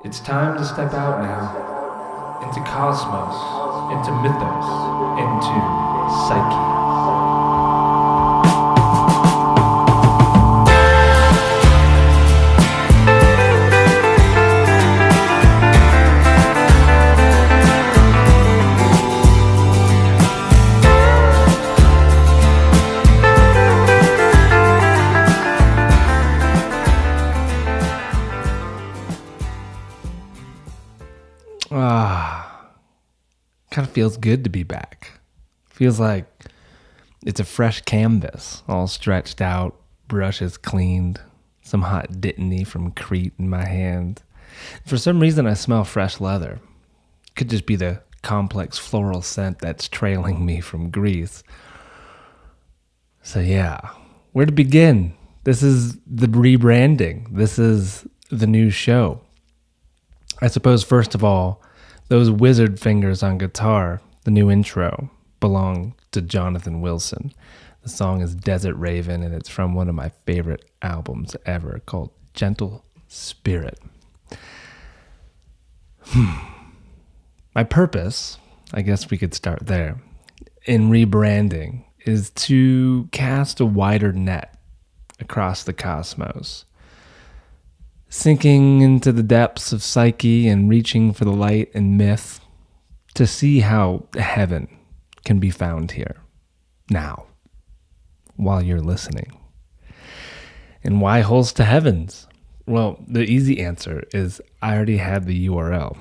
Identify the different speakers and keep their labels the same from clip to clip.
Speaker 1: It's time to step out now into Cosmos, into Mythos, into Psyche.
Speaker 2: Kind of feels good to be back. Feels like it's a fresh canvas, all stretched out, brushes cleaned, some hot ditiny from Crete in my hand. For some reason, I smell fresh leather. Could just be the complex floral scent that's trailing me from Greece. So yeah, where to begin? This is the rebranding. This is the new show. I suppose, first of all, those wizard fingers on guitar, the new intro, belong to Jonathan Wilson. The song is Desert Raven, and it's from one of my favorite albums ever called Gentle Spirit. My purpose, I guess we could start there, in rebranding is to cast a wider net across the cosmos. Sinking into the depths of psyche and reaching for the light and myth to see how heaven can be found here, now, while you're listening. And why Holes to Heavens? Well, the easy answer is I already had the URL.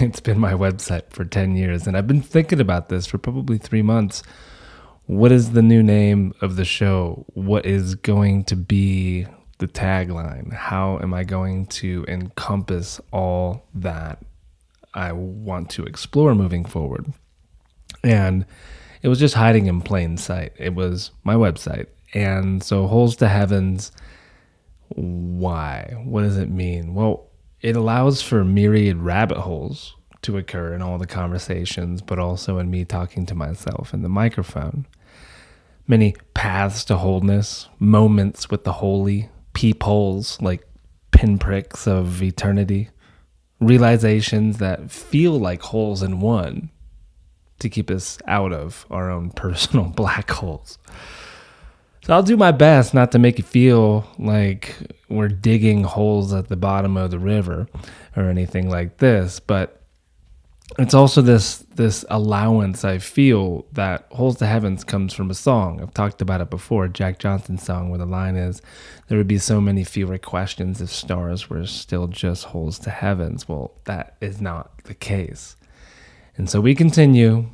Speaker 2: It's been my website for 10 years, and I've been thinking about this for probably 3 months. What is the new name of the show? What is going to be the tagline? How am I going to encompass all that I want to explore moving forward? And it was just hiding in plain sight. It was my website. And so Holes to Heavens, why? What does it mean? Well, it allows for myriad rabbit holes to occur in all the conversations, but also in me talking to myself in the microphone. Many paths to wholeness, moments with the holy, peepholes like pinpricks of eternity, realizations that feel like holes in one to keep us out of our own personal black holes. So I'll do my best not to make you feel like we're digging holes at the bottom of the river or anything like this, but it's also this allowance I feel that Holes to Heavens comes from a song. I've talked about it before, Jack Johnson's song, where the line is, there would be so many fewer questions if stars were still just holes to heavens. Well, that is not the case. And so we continue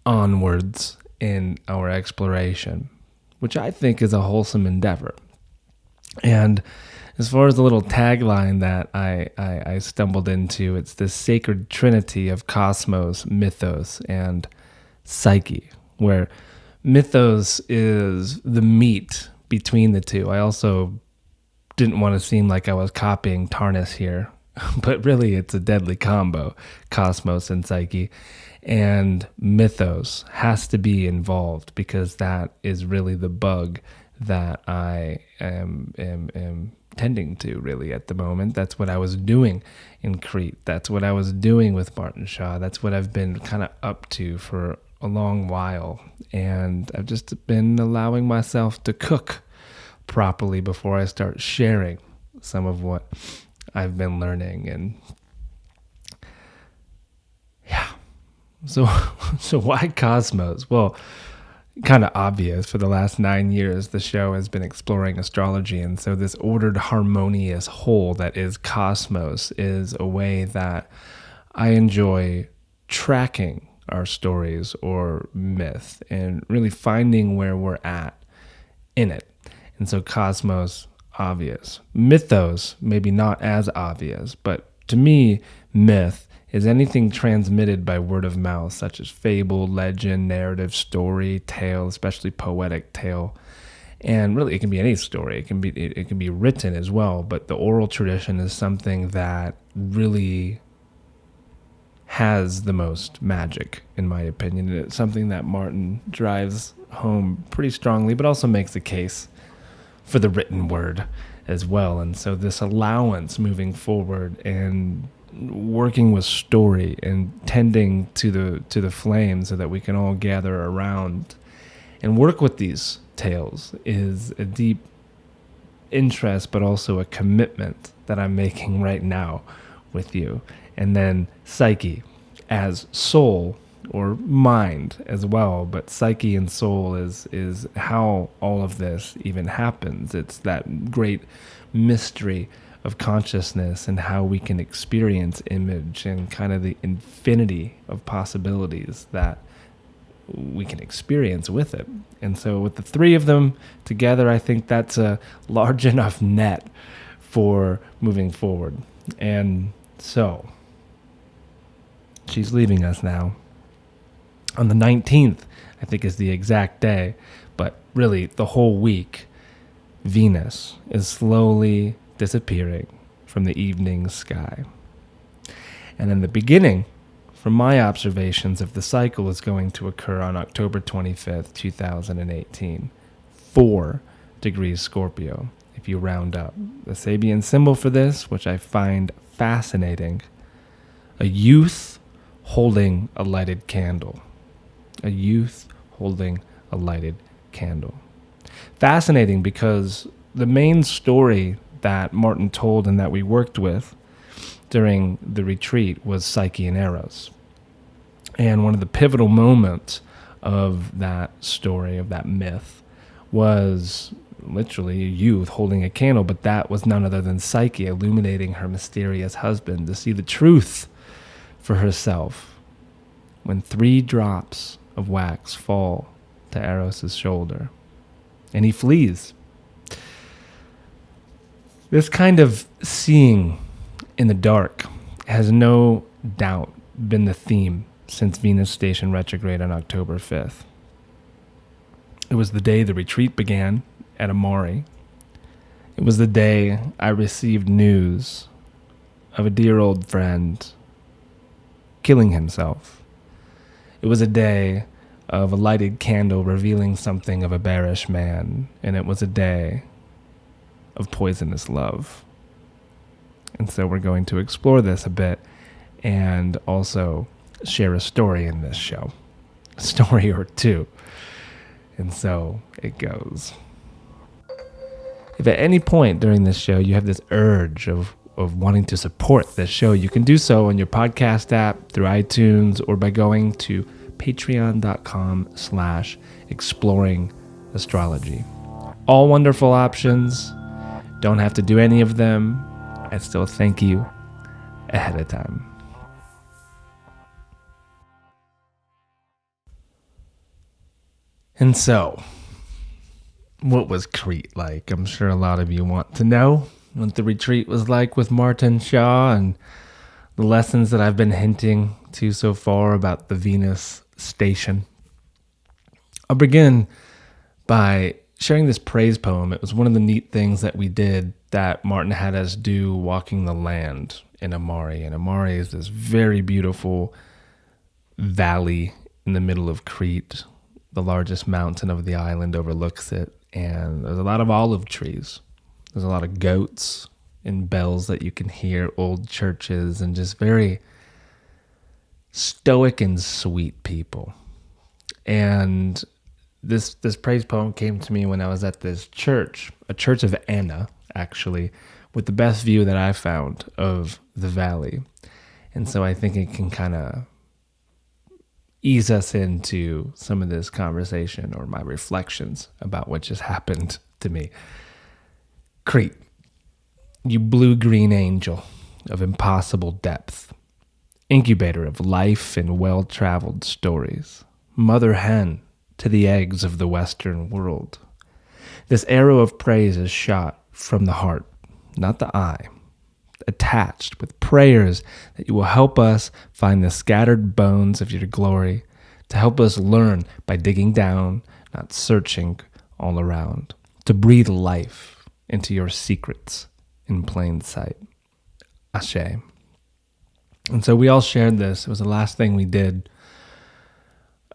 Speaker 2: onwards in our exploration, which I think is a wholesome endeavor. And as far as the little tagline that I stumbled into, it's this sacred trinity of Cosmos, Mythos, and Psyche, where Mythos is the meat between the two. I also didn't want to seem like I was copying Tarnis here, but really it's a deadly combo, Cosmos and Psyche. And Mythos has to be involved because that is really the bug that I am tending to really at the moment. That's what I was doing in Crete. That's what I was doing with Martin Shaw. That's what I've been kind of up to for a long while. And I've just been allowing myself to cook properly before I start sharing some of what I've been learning. And yeah. So why Cosmos? Well, kind of obvious. For the last 9 years, the show has been exploring astrology, and so this ordered, harmonious whole that is Cosmos is a way that I enjoy tracking our stories or myth and really finding where we're at in it. And so Cosmos, obvious. Mythos, maybe not as obvious, but to me, myth is anything transmitted by word of mouth, such as fable, legend, narrative, story, tale, especially poetic tale. And really, it can be any story. It can be written as well. But the oral tradition is something that really has the most magic, in my opinion. And it's something that Martin drives home pretty strongly, but also makes a case for the written word as well. And so this allowance moving forward and working with story and tending to the flame so that we can all gather around and work with these tales is a deep interest, but also a commitment that I'm making right now with you. And then Psyche as soul or mind as well, but psyche and soul is how all of this even happens. It's that great mystery of consciousness and how we can experience image and kind of the infinity of possibilities that we can experience with it. And so with the three of them together, I think that's a large enough net for moving forward. And so she's leaving us now. On the 19th, I think is the exact day, but really the whole week, Venus is slowly disappearing from the evening sky. And in the beginning, from my observations of the cycle, is going to occur on October 25th, 2018, 4 degrees Scorpio, if you round up. The Sabian symbol for this, which I find fascinating, a youth holding a lighted candle. A youth holding a lighted candle. Fascinating because the main story that Martin told and that we worked with during the retreat was Psyche and Eros. And one of the pivotal moments of that story, of that myth, was literally a youth holding a candle, but that was none other than Psyche illuminating her mysterious husband to see the truth for herself. When 3 drops of wax fall to Eros' shoulder, and he flees. This kind of seeing in the dark has no doubt been the theme since Venus station retrograde on October 5th. It was the day the retreat began at Amari. It was the day I received news of a dear old friend killing himself. It was a day of a lighted candle revealing something of a bearish man, and it was a day of poisonous love. And so we're going to explore this a bit and also share a story in this show, a story or two. And so it goes. If at any point during this show you have this urge of wanting to support this show, you can do so on your podcast app, through iTunes, or by going to patreon.com/exploring astrology. All wonderful options. Don't have to do any of them. I still thank you ahead of time. And so, what was Crete like? I'm sure a lot of you want to know what the retreat was like with Martin Shaw and the lessons that I've been hinting to so far about the Venus station. I'll begin by sharing this praise poem. It was one of the neat things that we did that Martin had us do walking the land in Amari. And Amari is this very beautiful valley in the middle of Crete. The largest mountain of the island overlooks it. And there's a lot of olive trees. There's a lot of goats and bells that you can hear, old churches, and just very stoic and sweet people. And this praise poem came to me when I was at this church, a church of Anna, actually, with the best view that I found of the valley. And so I think it can kind of ease us into some of this conversation or my reflections about what just happened to me. Crete, you blue-green angel of impossible depth, incubator of life and well-traveled stories, mother hen to the eggs of the Western world. This arrow of praise is shot from the heart, not the eye, attached with prayers that you will help us find the scattered bones of your glory, to help us learn by digging down, not searching all around, to breathe life into your secrets in plain sight. Ashe. And so we all shared this. It was the last thing we did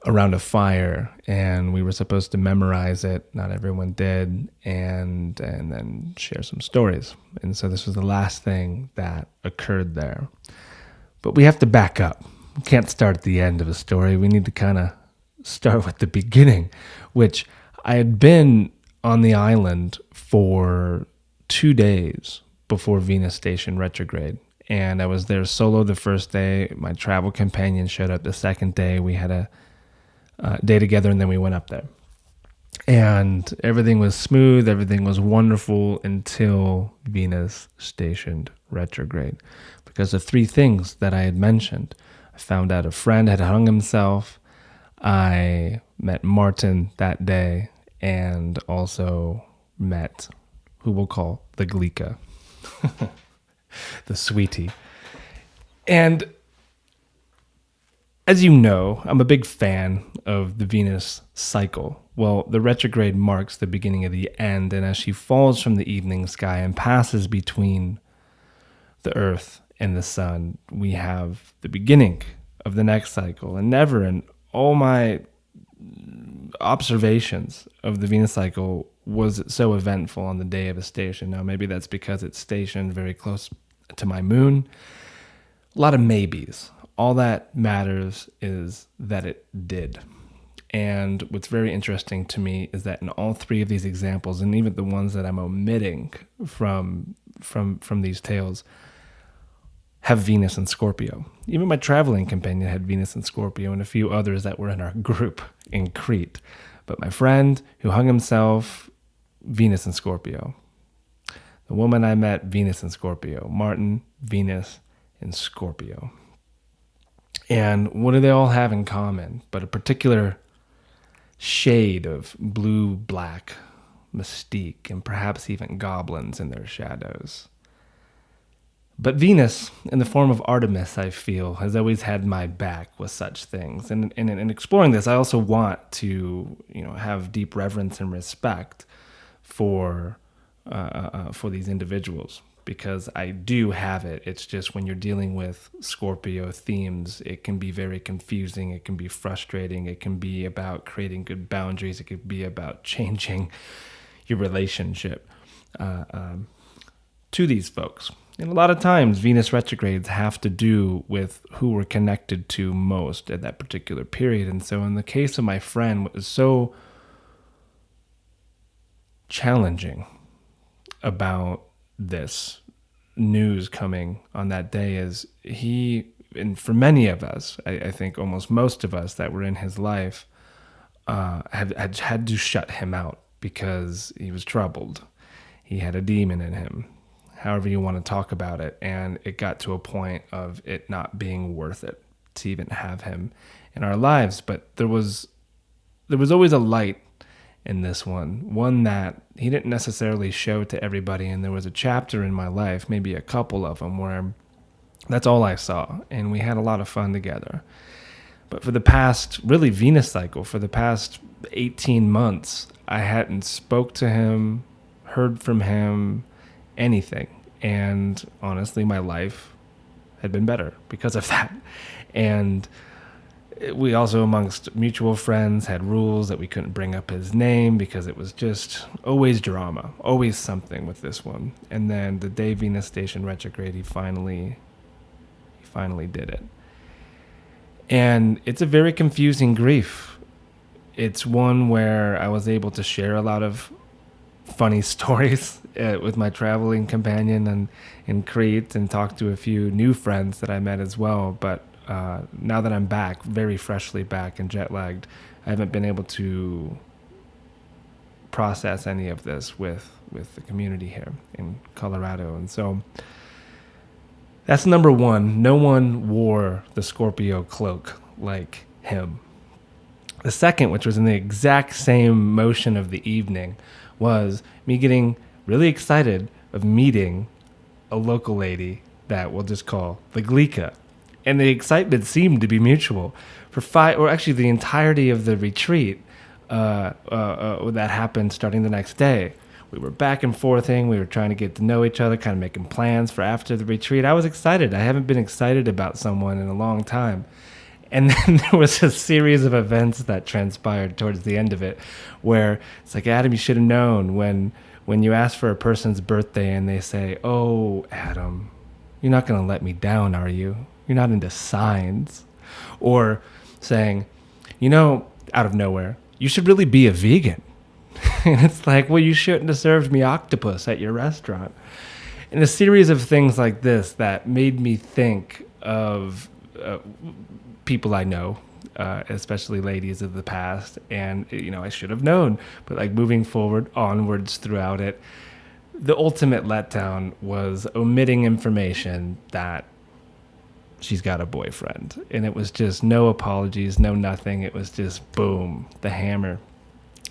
Speaker 2: around a fire, and we were supposed to memorize it. Not everyone did, and then share some stories. And so this was the last thing that occurred there. But we have to back up. We can't start at the end of a story. We need to kind of start with the beginning, which I had been on the island for 2 days before Venus station retrograde. And I was there solo the first day. My travel companion showed up the second day. We had a day together, and then we went up there. And everything was smooth. Everything was wonderful until Venus stationed retrograde. Because of 3 things that I had mentioned. I found out a friend had hung himself. I met Martin that day, and also met who we'll call the Gleeka, the sweetie. And as you know, I'm a big fan of the Venus cycle. Well, the retrograde marks the beginning of the end, and as she falls from the evening sky and passes between the Earth and the Sun, we have the beginning of the next cycle. And never in all my observations of the Venus cycle was it so eventful on the day of a station. Now, maybe that's because it's stationed very close to my moon. A lot of maybes. All that matters is that it did. And what's very interesting to me is that in all 3 of these examples, and even the ones that I'm omitting from these tales, have Venus and Scorpio. Even my traveling companion had Venus and Scorpio, and a few others that were in our group in Crete. But my friend who hung himself, Venus and Scorpio. The woman I met, Venus and Scorpio. Martin, Venus and Scorpio. And what do they all have in common but a particular shade of blue-black mystique, and perhaps even goblins in their shadows? But Venus, in the form of Artemis, I feel, has always had my back with such things. And in exploring this, I also want to, have deep reverence and respect for these individuals, because I do have it. It's just when you're dealing with Scorpio themes, it can be very confusing. It can be frustrating. It can be about creating good boundaries. It could be about changing your relationship to these folks. And a lot of times, Venus retrogrades have to do with who we're connected to most at that particular period. And so in the case of my friend, what was so challenging about this news coming on that day is and for many of us, I think almost most of us that were in his life, had to shut him out because he was troubled. He had a demon in him. However you want to talk about it. And it got to a point of it not being worth it to even have him in our lives. But there was always a light in this one that he didn't necessarily show to everybody. And there was a chapter in my life, maybe a couple of them, where that's all I saw. And we had a lot of fun together. But for the past, really Venus cycle, for the past 18 months, I hadn't spoke to him, heard from him, anything. And honestly, my life had been better because of that. And we also, amongst mutual friends, had rules that we couldn't bring up his name because it was just always drama, always something with this one. And then the day Venus station retrograde, he finally did it. And it's a very confusing grief. It's one where I was able to share a lot of funny stories with my traveling companion in Crete, and talk to a few new friends that I met as well. But now that I'm back, very freshly back and jet lagged, I haven't been able to process any of this with the community here in Colorado. And so that's number one. No one wore the Scorpio cloak like him. The second, which was in the exact same motion of the evening, was me getting really excited of meeting a local lady that we'll just call the Gleeka. And the excitement seemed to be mutual. For the entirety of the retreat that happened starting the next day. We were back and forthing. We were trying to get to know each other, kind of making plans for after the retreat. I was excited. I haven't been excited about someone in a long time. And then there was a series of events that transpired towards the end of it where it's like, Adam, you should have known when you ask for a person's birthday and they say, oh, Adam, you're not going to let me down, are you? You're not into signs. Or saying, out of nowhere, you should really be a vegan. And it's like, well, you shouldn't have served me octopus at your restaurant. And a series of things like this that made me think of people I know, especially ladies of the past. And, I should have known. But like moving forward, onwards throughout it, the ultimate letdown was omitting information that she's got a boyfriend. And it was just no apologies, no nothing. It was just boom, the hammer.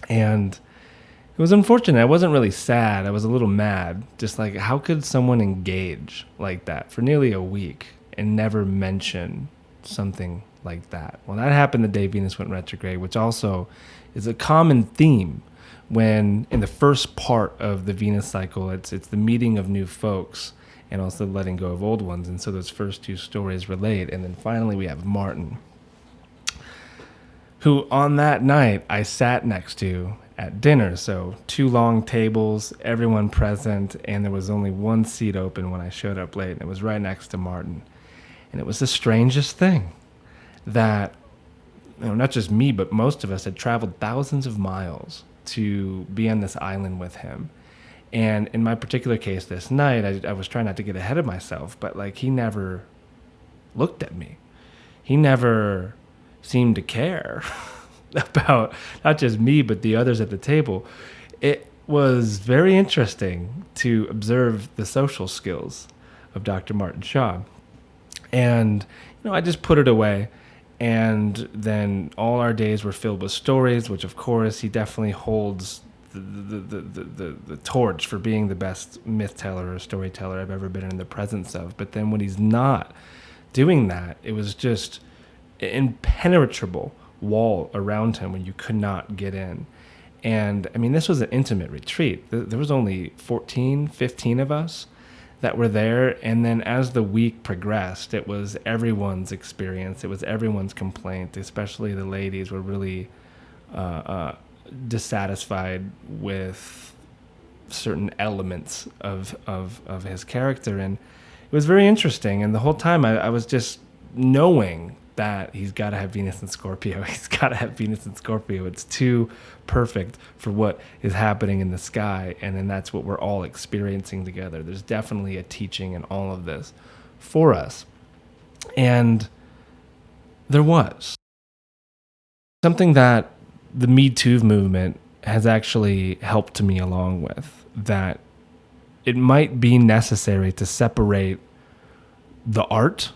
Speaker 2: And it was unfortunate. I wasn't really sad. I was a little mad. Just like, how could someone engage like that for nearly a week and never mention something like that? Well, that happened the day Venus went retrograde, which also is a common theme when in the first part of the Venus cycle, it's the meeting of new folks and also letting go of old ones. And so those first two stories relate. And then finally we have Martin, who on that night I sat next to at dinner. So 2 long tables, everyone present, and there was only one seat open when I showed up late, and it was right next to Martin. And it was the strangest thing that, not just me, but most of us had traveled thousands of miles to be on this island with him. And in my particular case this night, I was trying not to get ahead of myself, but like he never looked at me. He never seemed to care about not just me, but the others at the table. It was very interesting to observe the social skills of Dr. Martin Shaw. And, I just put it away. And then all our days were filled with stories, which of course he definitely holds the torch for being the best myth teller or storyteller I've ever been in the presence of. But then when he's not doing that, it was just impenetrable wall around him when you could not get in. And I mean, this was an intimate retreat. There was only 14, 15 of us that were there. And then as the week progressed, it was everyone's experience. It was everyone's complaint, especially the ladies were really dissatisfied with certain elements of his character. And it was very interesting. And the whole time I was just knowing that he's got to have Venus and Scorpio. He's got to have Venus and Scorpio. It's too perfect for what is happening in the sky. And then that's what we're all experiencing together. There's definitely a teaching in all of this for us. And there was something that the Me Too movement has actually helped me along with, that it might be necessary to separate the art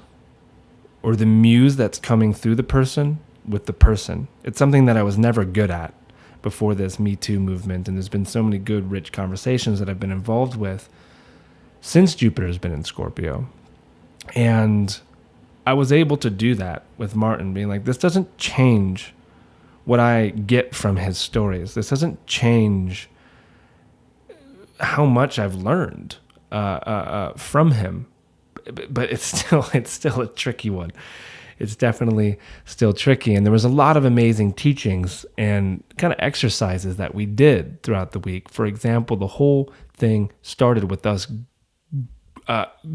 Speaker 2: or the muse that's coming through the person with the person. It's something that I was never good at before this Me Too movement, and there's been so many good, rich conversations that I've been involved with since Jupiter's been in Scorpio. And I was able to do that with Martin, being like, this doesn't change what I get from his stories. This doesn't change how much I've learned from him. But it's still a tricky one. It's definitely still tricky. And there was a lot of amazing teachings and kind of exercises that we did throughout the week. For example, the whole thing started with us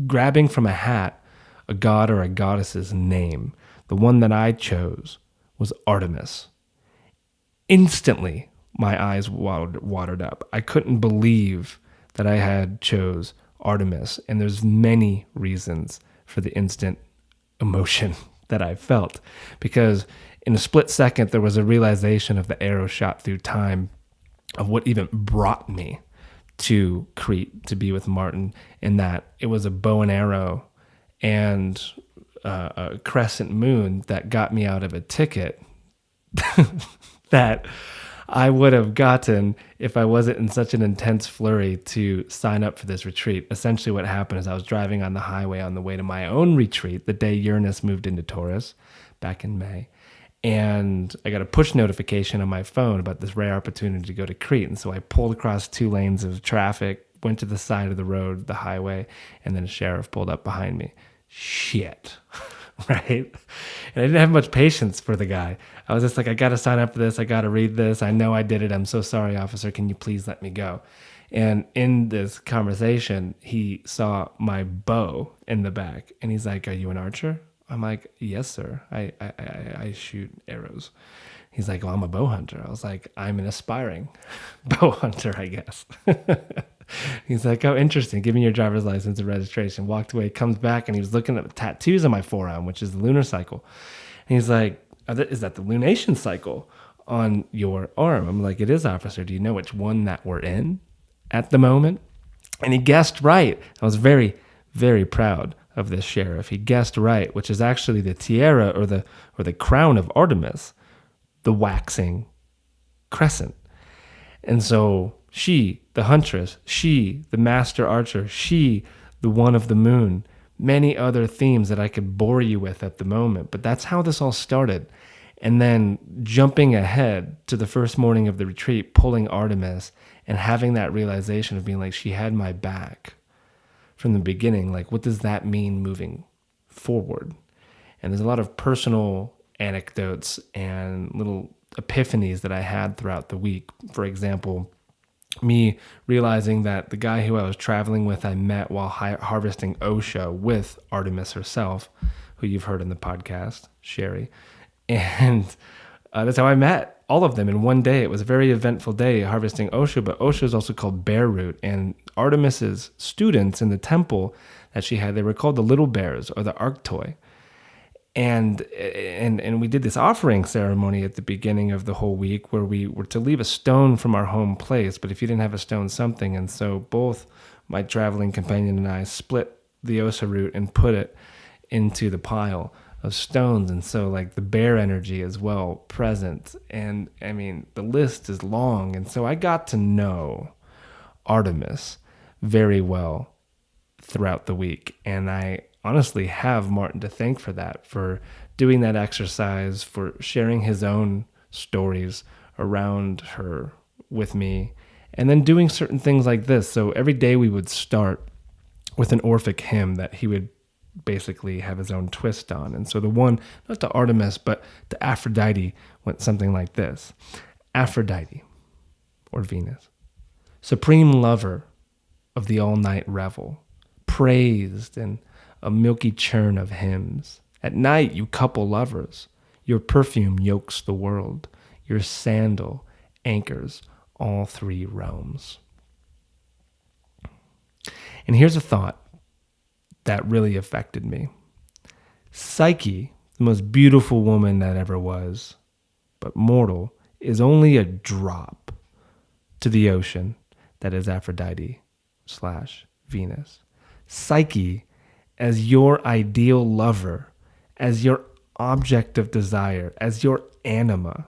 Speaker 2: grabbing from a hat a god or a goddess's name. The one that I chose was Artemis. Instantly, my eyes watered up. I couldn't believe that I had chose Artemis, and there's many reasons for the instant emotion that I felt, because in a split second there was a realization of the arrow shot through time of what even brought me to Crete to be with Martin, in that it was a bow and arrow and a crescent moon that got me out of a ticket that I would have gotten if I wasn't in such an intense flurry to sign up for this retreat. Essentially what happened is I was driving on the highway on the way to my own retreat the day Uranus moved into Taurus back in May. And I got a push notification on my phone about this rare opportunity to go to Crete. And so I pulled across 2 lanes of traffic, went to the side of the road, the highway, and then a sheriff pulled up behind me. Shit. right? And I didn't have much patience for the guy. I was just like, I got to sign up for this. I got to read this. I know I did it. I'm so sorry, officer. Can you please let me go? And in this conversation, he saw my bow in the back, and he's like, "Are you an archer?" I'm like, "Yes, sir. I shoot arrows." He's like, "Well, I'm a bow hunter." I was like, "I'm an aspiring bow hunter, I guess." He's like, "Oh, interesting. Give me your driver's license and registration." Walked away, comes back, and he was looking at the tattoos on my forearm, which is the lunar cycle. And he's like, "Is that the lunation cycle on your arm?" I'm like, "It is, officer. Do you know which one that we're in at the moment?" And he guessed right. I was very, very proud of this sheriff. He guessed right, which is actually the tiara or the crown of Artemis, the waxing crescent. And so she, the huntress, she, the master archer, she, the one of the moon, many other themes that I could bore you with at the moment. But that's how this all started. And then jumping ahead to the first morning of the retreat, pulling Artemis and having that realization of being like, she had my back from the beginning. Like, what does that mean moving forward? And there's a lot of personal anecdotes and little epiphanies that I had throughout the week. For example, me realizing that the guy who I was traveling with, I met while harvesting oOo with Artemis herself, who you've heard in the podcast, Sherry. And that's how I met all of them in one day. It was a very eventful day harvesting oOo, but oOo is also called bear root. And Artemis's students in the temple that she had, they were called the little bears or the arctoi. And we did this offering ceremony at the beginning of the whole week where we were to leave a stone from our home place, but if you didn't have a stone, something. And so both my traveling companion and I split the oOo root and put it into the pile of stones. And so like the bear energy is well present. And I mean, the list is long. And so I got to know Artemis very well throughout the week. And I honestly have Martin to thank for that, for doing that exercise, for sharing his own stories around her with me, and then doing certain things like this. So every day we would start with an Orphic hymn that he would basically have his own twist on. And so the one, not to Artemis, but to Aphrodite, went something like this. Aphrodite, or Venus, supreme lover of the all-night revel, praised in a milky churn of hymns. At night you couple lovers. Your perfume yokes the world. Your sandal anchors all three realms. And here's a thought that really affected me. Psyche, the most beautiful woman that ever was, but mortal, is only a drop to the ocean that is Aphrodite/Venus. Psyche, as your ideal lover, as your object of desire, as your anima.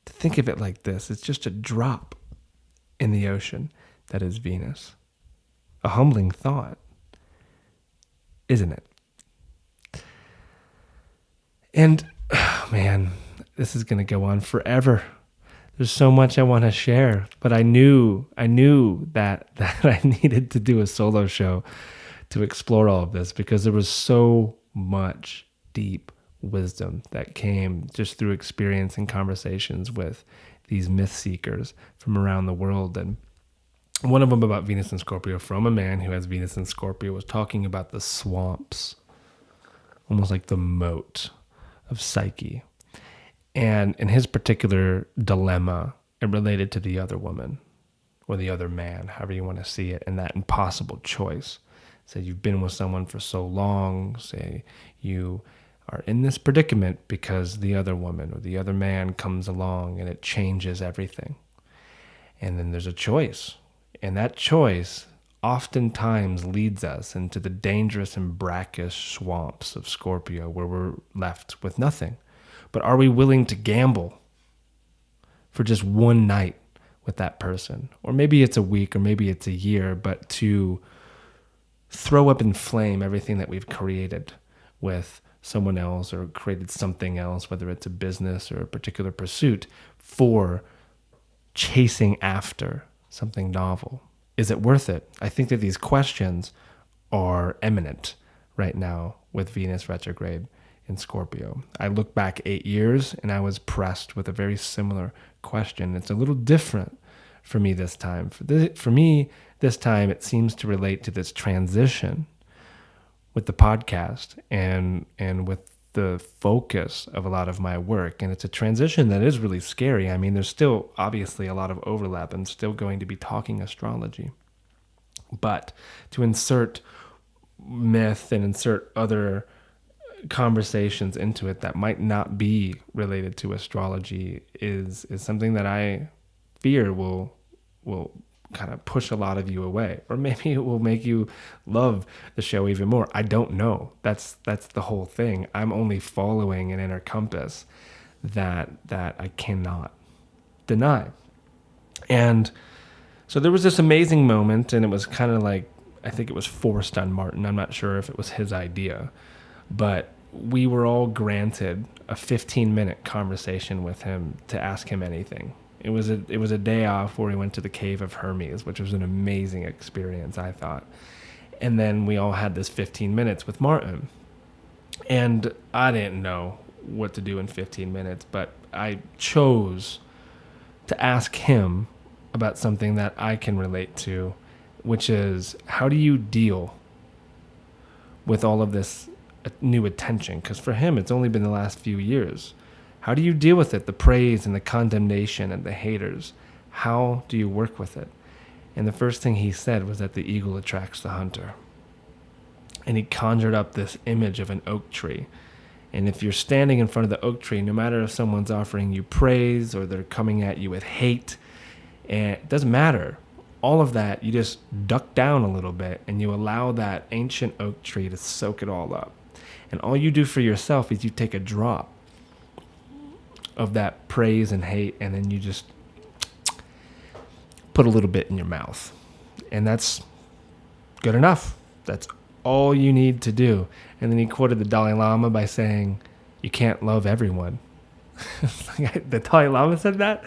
Speaker 2: To think of it like this, it's just a drop in the ocean that is Venus. A humbling thought, isn't it? And, oh man, this is going to go on forever. There's so much I want to share, but I knew that I needed to do a solo show to explore all of this because there was so much deep wisdom that came just through experience and conversations with these myth seekers from around the world. And one of them about Venus and Scorpio, from a man who has Venus and Scorpio, was talking about the swamps, almost like the moat of Psyche. And in his particular dilemma, it related to the other woman or the other man, however you want to see it, and that impossible choice. Say you've been with someone for so long, say you are in this predicament because the other woman or the other man comes along and it changes everything. And then there's a choice. And that choice oftentimes leads us into the dangerous and brackish swamps of Scorpio where we're left with nothing. But are we willing to gamble for just one night with that person? Or maybe it's a week or maybe it's a year, but to throw up in flame everything that we've created with someone else or created something else, whether it's a business or a particular pursuit, for chasing after something novel. Is it worth it? I think that these questions are eminent right now with Venus retrograde in Scorpio. I look back 8 years and I was pressed with a very similar question. It's a little different for me this time. For me, this time it seems to relate to this transition with the podcast and with the focus of a lot of my work. And it's a transition that is really scary. I mean, there's still obviously a lot of overlap and still going to be talking astrology. But to insert myth and insert other conversations into it that might not be related to astrology is something that I fear will kind of push a lot of you away, or maybe it will make you love the show even more. I don't know. That's the whole thing. I'm only following an inner compass that I cannot deny. And so there was this amazing moment, and it was kind of like, I think it was forced on Martin. I'm not sure if it was his idea, but we were all granted a 15-minute conversation with him to ask him anything. It was a day off where we went to the Cave of Hermes, which was an amazing experience, I thought. And then we all had this 15 minutes with Martin. And I didn't know what to do in 15 minutes, but I chose to ask him about something that I can relate to, which is, how do you deal with all of this new attention? Because for him, it's only been the last few years. How do you deal with it? The praise and the condemnation and the haters. How do you work with it? And the first thing he said was that the eagle attracts the hunter. And he conjured up this image of an oak tree. And if you're standing in front of the oak tree, no matter if someone's offering you praise or they're coming at you with hate, and it doesn't matter. All of that, you just duck down a little bit and you allow that ancient oak tree to soak it all up. And all you do for yourself is you take a drop of that praise and hate, and then you just put a little bit in your mouth. And that's good enough. That's all you need to do. And then he quoted the Dalai Lama by saying, you can't love everyone. The Dalai Lama said that?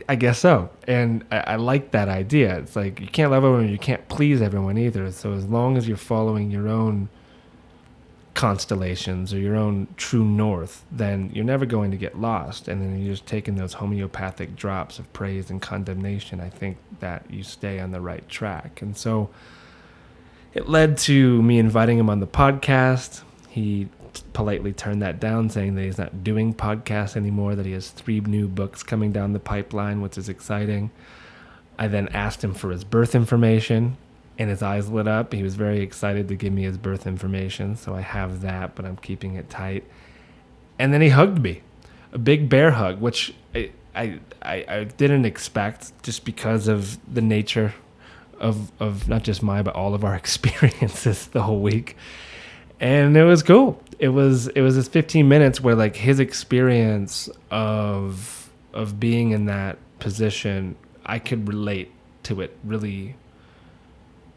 Speaker 2: I guess so. And I like that idea. It's like, you can't love everyone, you can't please everyone either. So as long as you're following your own constellations or your own true north, then you're never going to get lost. And then you're just taking those homeopathic drops of praise and condemnation. I think that you stay on the right track. And so it led to me inviting him on the podcast. He politely turned that down, saying that he's not doing podcasts anymore, that he has 3 new books coming down the pipeline, which is exciting. I then asked him for his birth information, and his eyes lit up. He was very excited to give me his birth information, so I have that, but I'm keeping it tight. And then he hugged me, a big bear hug, which I didn't expect, just because of the nature of not just my, but all of our experiences the whole week. And it was cool. It was this 15 minutes where, like, his experience of being in that position, I could relate to it really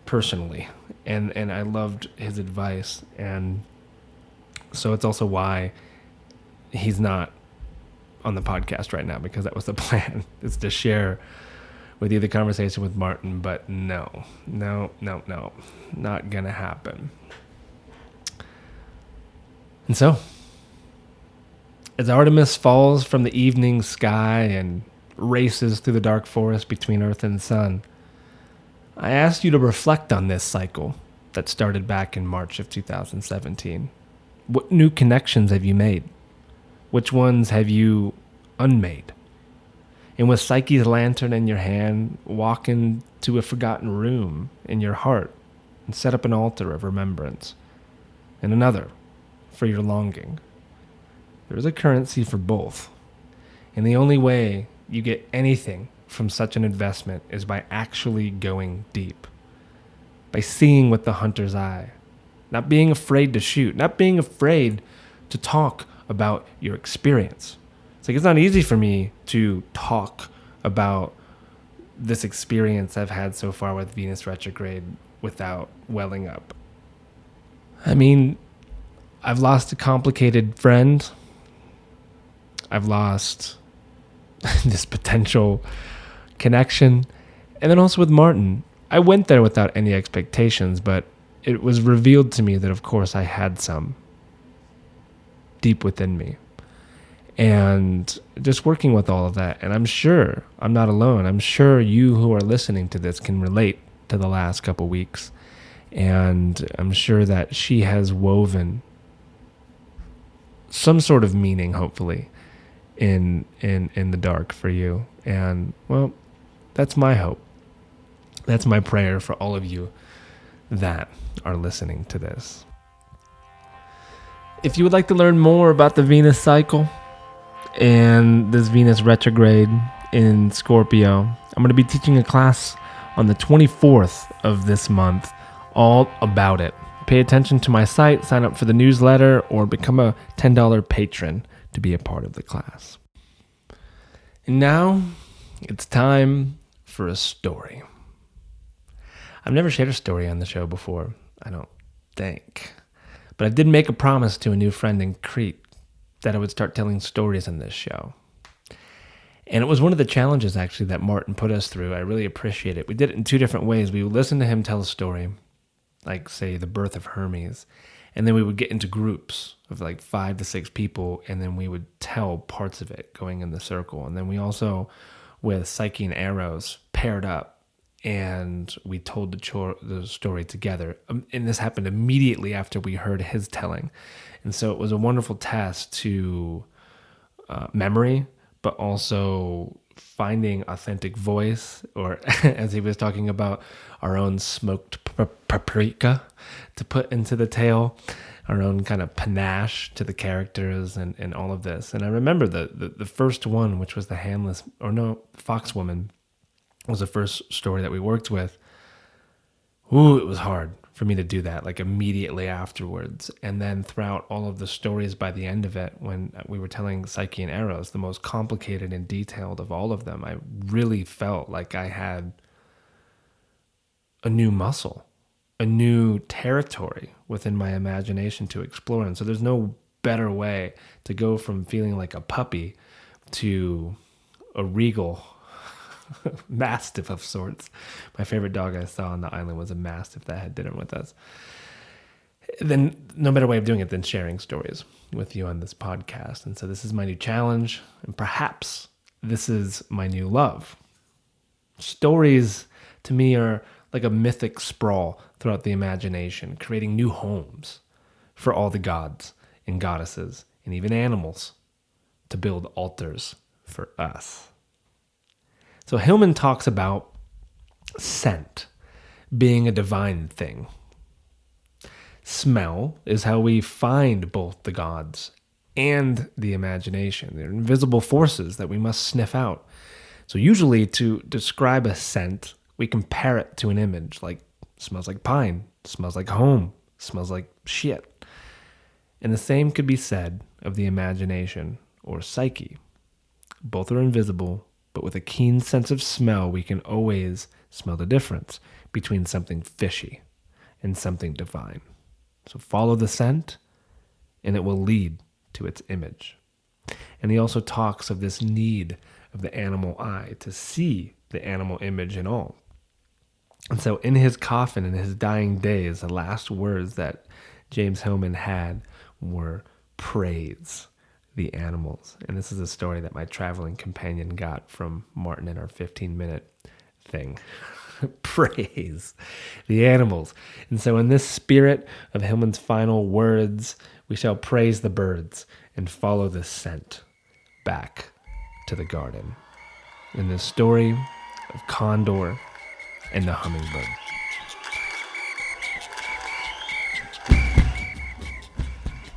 Speaker 2: personally, and I loved his advice. And so it's also why he's not on the podcast right now, because that was the plan, is to share with you the conversation with Martin. But no, not gonna happen. And so, as Artemis falls from the evening sky and races through the dark forest between Earth and Sun, I asked you to reflect on this cycle that started back in March of 2017. What new connections have you made? Which ones have you unmade? And with Psyche's lantern in your hand, walk into a forgotten room in your heart and set up an altar of remembrance, and another for your longing. There is a currency for both. And the only way you get anything from such an investment is by actually going deep, by seeing with the hunter's eye, not being afraid to shoot, not being afraid to talk about your experience. It's like, it's not easy for me to talk about this experience I've had so far with Venus retrograde without welling up. I mean, I've lost a complicated friend. I've lost this potential connection. And then also with Martin, I went there without any expectations, but it was revealed to me that, of course, I had some deep within me. And just working with all of that, and I'm sure I'm not alone. I'm sure you who are listening to this can relate to the last couple weeks. And I'm sure that she has woven some sort of meaning, hopefully, in the dark for you. And, well, that's my hope. That's my prayer for all of you that are listening to this. If you would like to learn more about the Venus cycle and this Venus retrograde in Scorpio, I'm going to be teaching a class on the 24th of this month all about it. Pay attention to my site, sign up for the newsletter, or become a $10 patron to be a part of the class. And now it's time for a story. I've never shared a story on the show before, I don't think. But I did make a promise to a new friend in Crete that I would start telling stories on this show. And it was one of the challenges, actually, that Martin put us through. I really appreciate it. We did it in two different ways. We would listen to him tell a story, like, say, the birth of Hermes, and then we would get into groups of like 5 to 6 people, and then we would tell parts of it going in the circle. And then we also, with Psyche and Eros, paired up, and we told the story together. And this happened immediately after we heard his telling. And so it was a wonderful test to memory, but also finding authentic voice, or as he was talking about, our own smoked paprika to put into the tale, our own kind of panache to the characters and all of this. And I remember the first one, which was the fox woman, was the first story that we worked with. Ooh, it was hard for me to do that, like immediately afterwards. And then throughout all of the stories by the end of it, when we were telling Psyche and Eros, the most complicated and detailed of all of them, I really felt like I had a new muscle, a new territory within my imagination to explore. And so there's no better way to go from feeling like a puppy to a regal mastiff of sorts. My favorite dog I saw on the island was a mastiff that had dinner with us. Then no better way of doing it than sharing stories with you on this podcast. And so this is my new challenge, and perhaps this is my new love. Stories to me are like a mythic sprawl throughout the imagination, creating new homes for all the gods and goddesses and even animals to build altars for us. So Hillman talks about scent being a divine thing. Smell is how we find both the gods and the imagination. They're invisible forces that we must sniff out. So usually to describe a scent, we compare it to an image, like smells like pine, smells like home, smells like shit. And the same could be said of the imagination or psyche. Both are invisible, but with a keen sense of smell, we can always smell the difference between something fishy and something divine. So follow the scent, and it will lead to its image. And he also talks of this need of the animal eye to see the animal image in all. And so in his coffin, in his dying days, the last words that James Hillman had were praise the animals. And this is a story that my traveling companion got from Martin in our 15-minute thing. Praise the animals. And so in this spirit of Hillman's final words, we shall praise the birds and follow the scent back to the garden. In this story of Condor and the hummingbird.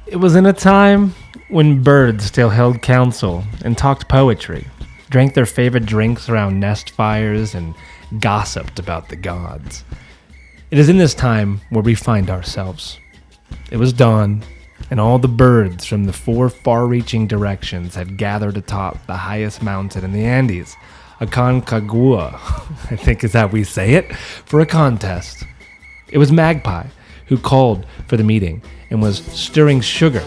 Speaker 2: It was in a time when birds still held council and talked poetry, drank their favorite drinks around nest fires, and gossiped about the gods. It is in this time where we find ourselves. It was dawn, and all the birds from the 4 far-reaching directions had gathered atop the highest mountain in the Andes, Aconcagua, I think is how we say it, for a contest. It was Magpie who called for the meeting and was stirring sugar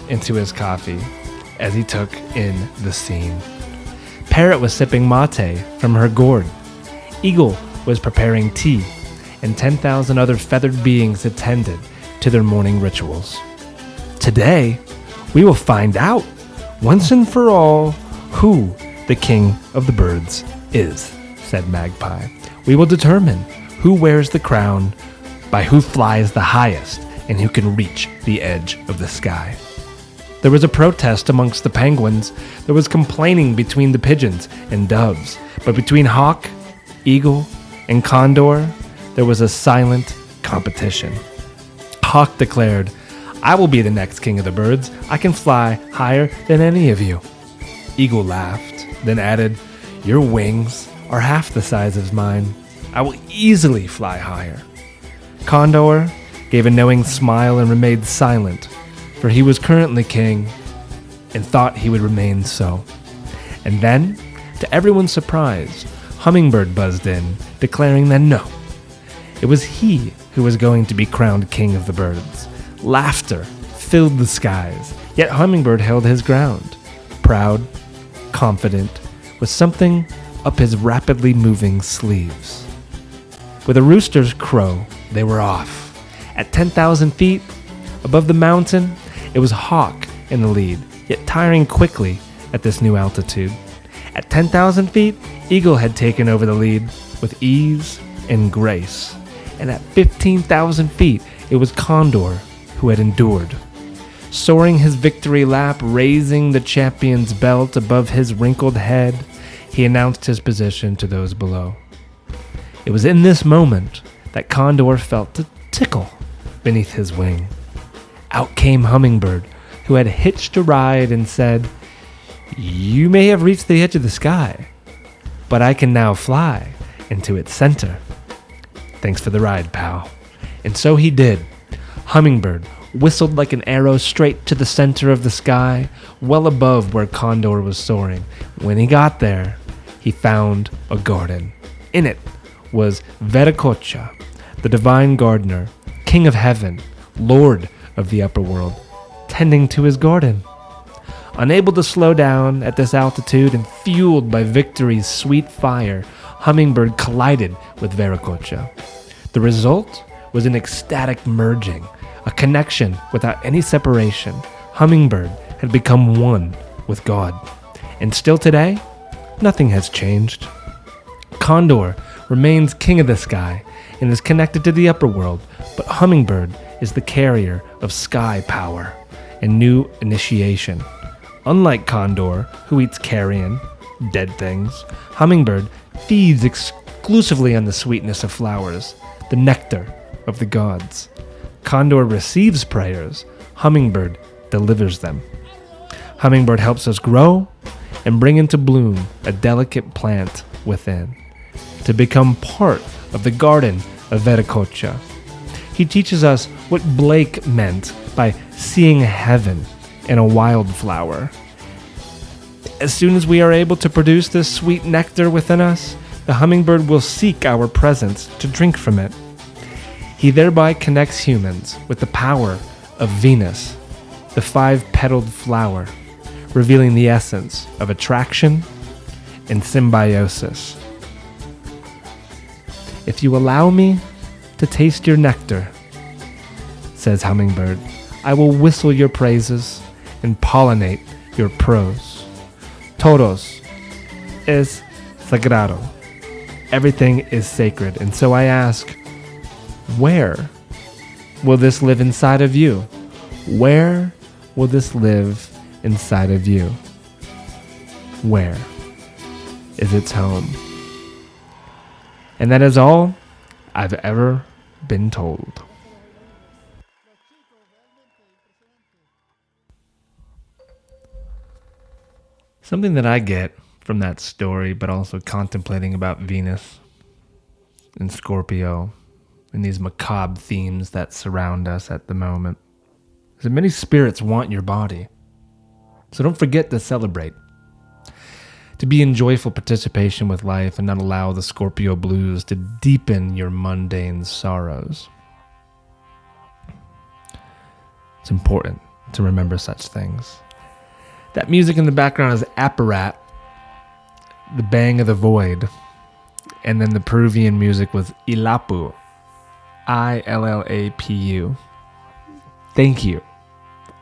Speaker 2: into his coffee as he took in the scene. Parrot was sipping mate from her gourd. Eagle was preparing tea, and 10,000 other feathered beings attended to their morning rituals. Today, we will find out, once and for all, who the king of the birds is, said Magpie. We will determine who wears the crown by who flies the highest and who can reach the edge of the sky. There was a protest amongst the penguins. There was complaining between the pigeons and doves. But between hawk, eagle, and condor, there was a silent competition. Hawk declared, "I will be the next king of the birds. I can fly higher than any of you." Eagle laughed, then added, "Your wings are half the size of mine. I will easily fly higher." Condor gave a knowing smile and remained silent, for he was currently king and thought he would remain so. And then, to everyone's surprise, Hummingbird buzzed in, declaring that no, it was he who was going to be crowned king of the birds. Laughter filled the skies, yet Hummingbird held his ground, proud, confident, with something up his rapidly moving sleeves. With a rooster's crow, they were off. At 10,000 feet above the mountain, it was Hawk in the lead, yet tiring quickly at this new altitude. At 10,000 feet, Eagle had taken over the lead with ease and grace. And at 15,000 feet, it was Condor who had endured. Soaring his victory lap, raising the champion's belt above his wrinkled head, he announced his position to those below. It was in this moment that Condor felt a tickle beneath his wing. Out came Hummingbird, who had hitched a ride and said, "You may have reached the edge of the sky, but I can now fly into its center. Thanks for the ride, pal." And so he did. Hummingbird whistled like an arrow straight to the center of the sky, well above where Condor was soaring. When he got there, he found a garden. In it was Veracocha, the divine gardener, king of heaven, lord of the upper world, tending to his garden. Unable to slow down at this altitude and fueled by victory's sweet fire, Hummingbird collided with Veracocha. The result was an ecstatic merging, a connection without any separation. Hummingbird had become one with God. And still today, nothing has changed. Condor remains king of the sky and is connected to the upper world, but Hummingbird is the carrier of sky power and new initiation. Unlike Condor, who eats carrion, dead things, Hummingbird feeds exclusively on the sweetness of flowers, the nectar of the gods. Condor receives prayers, Hummingbird delivers them. Hummingbird helps us grow and bring into bloom a delicate plant within, to become part of the garden of Veracocha. He teaches us what Blake meant by seeing heaven in a wildflower. As soon as we are able to produce this sweet nectar within us, the hummingbird will seek our presence to drink from it. He thereby connects humans with the power of Venus, the five-petaled flower, revealing the essence of attraction and symbiosis. "If you allow me to taste your nectar," says Hummingbird, "I will whistle your praises and pollinate your prose. Todos es sagrado. Everything is sacred. And so I ask, where will this live inside of you? Where will this live inside of you? Where is its home?" And that is all I've ever been told. Something that I get from that story, but also contemplating about Venus and Scorpio and these macabre themes that surround us at the moment, is that many spirits want your body. So don't forget to celebrate, to be in joyful participation with life and not allow the Scorpio blues to deepen your mundane sorrows. It's important to remember such things. That music in the background is Apparat, The Bang of the Void, and then the Peruvian music was Ilapu, ILLAPU. Thank you,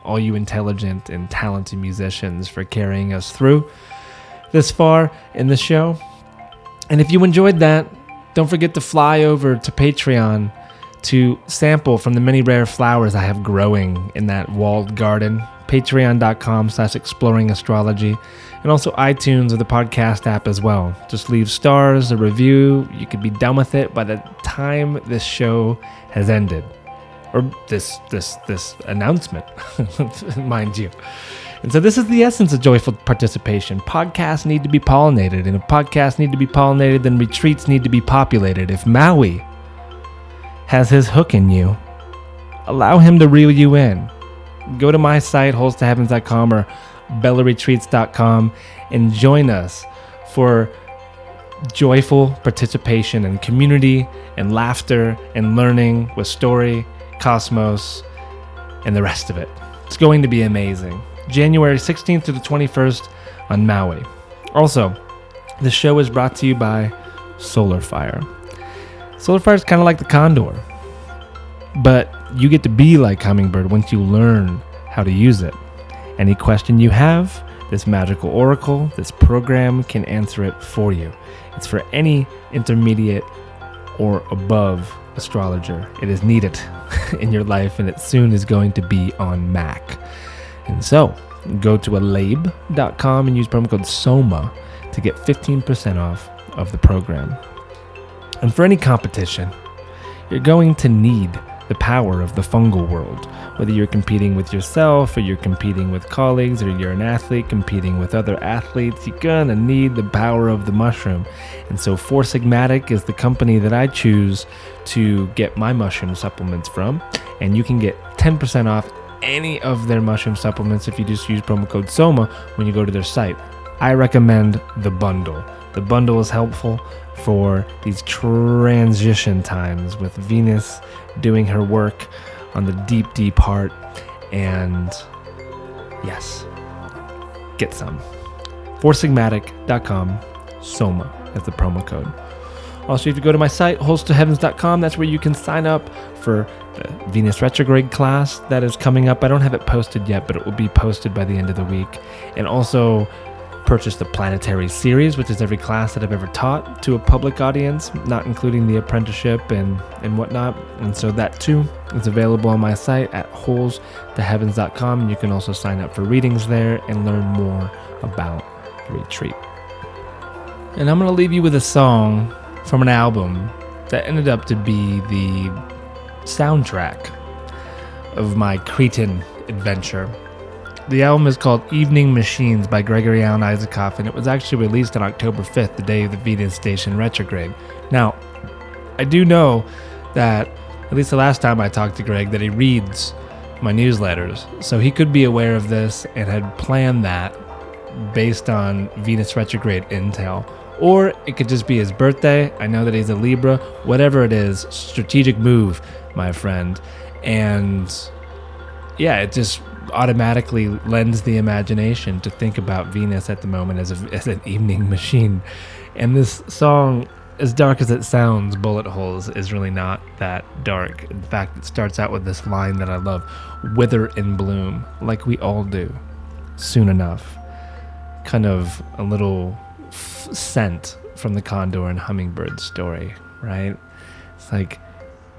Speaker 2: all you intelligent and talented musicians, for carrying us through this far in the show. And if you enjoyed that, don't forget to fly over to Patreon to sample from the many rare flowers I have growing in that walled garden. Patreon.com/Exploring Astrology, and also iTunes or the podcast app as well. Just leave stars, a review. You could be done with it by the time this show has ended, or this announcement, mind you. And so this is the essence of joyful participation. Podcasts need to be pollinated, and if podcasts need to be pollinated, then retreats need to be populated. If Maui has his hook in you, allow him to reel you in. Go to my site, holstoheavens.com or bellaretreats.com, and join us for joyful participation and community and laughter and learning with Story, Kosmos, and the rest of it. It's going to be amazing. January 16th to the 21st on Maui. Also, the show is brought to you by Solar Fire. Solar Fire is kind of like the condor, but you get to be like Hummingbird once you learn how to use it. Any question you have, this magical oracle, this program can answer it for you. It's for any intermediate or above astrologer. It is needed in your life, and it soon is going to be on Mac. And so, go to alabe.com and use promo code SOMA to get 15% off of the program. And for any competition, you're going to need the power of the fungal world. Whether you're competing with yourself, or you're competing with colleagues, or you're an athlete competing with other athletes, you're gonna need the power of the mushroom. And so Four Sigmatic is the company that I choose to get my mushroom supplements from. And you can get 10% off any of their mushroom supplements if you just use promo code SOMA when you go to their site. I recommend the bundle. The bundle is helpful for these transition times with Venus doing her work on the deep, deep heart. And yes, get some. foursigmatic.com, SOMA is the promo code. Also, if you go to my site, holstoheavens.com, that's where you can sign up for the Venus retrograde class that is coming up. I don't have it posted yet, but it will be posted by the end of the week. And also purchase the planetary series, which is every class that I've ever taught to a public audience, not including the apprenticeship and whatnot. And so that too is available on my site at holstoheavens.com. And you can also sign up for readings there and learn more about the retreat. And I'm going to leave you with a song from an album that ended up to be the soundtrack of my Cretan adventure. The album is called Evening Machines by Gregory Alan Isaacoff, and it was actually released on October 5th, the day of the Venus station retrograde. Now, I do know that, at least the last time I talked to Greg, that he reads my newsletters, so he could be aware of this and had planned that based on Venus retrograde intel. Or it could just be his birthday. I know that he's a Libra. Whatever it is, strategic move, my friend. And yeah, it just automatically lends the imagination to think about Venus at the moment as an evening machine. And this song, as dark as it sounds, Bullet Holes, is really not that dark. In fact, it starts out with this line that I love: wither and bloom, like we all do, soon enough. Kind of a little scent from the condor and hummingbird story, right? It's like,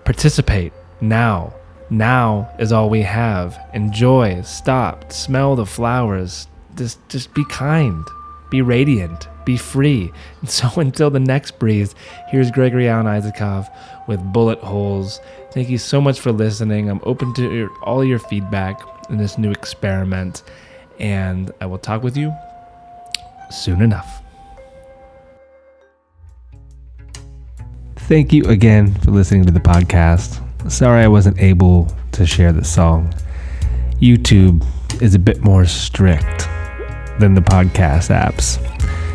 Speaker 2: participate now. Now is all we have. Enjoy, stop, smell the flowers. Just be kind, be radiant, be free. And so until the next breeze, here's Gregory Alan Isaacoff with Bullet Holes. Thank you so much for listening. I'm open to all your feedback in this new experiment, and I will talk with you soon enough. Thank you again for listening to the podcast. Sorry I wasn't able to share the song. YouTube is a bit more strict than the podcast apps.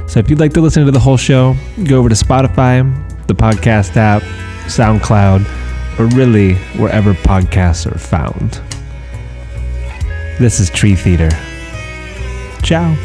Speaker 2: So if you'd like to listen to the whole show, go over to Spotify, the podcast app, SoundCloud, or really wherever podcasts are found. This is Tree Theater. Ciao.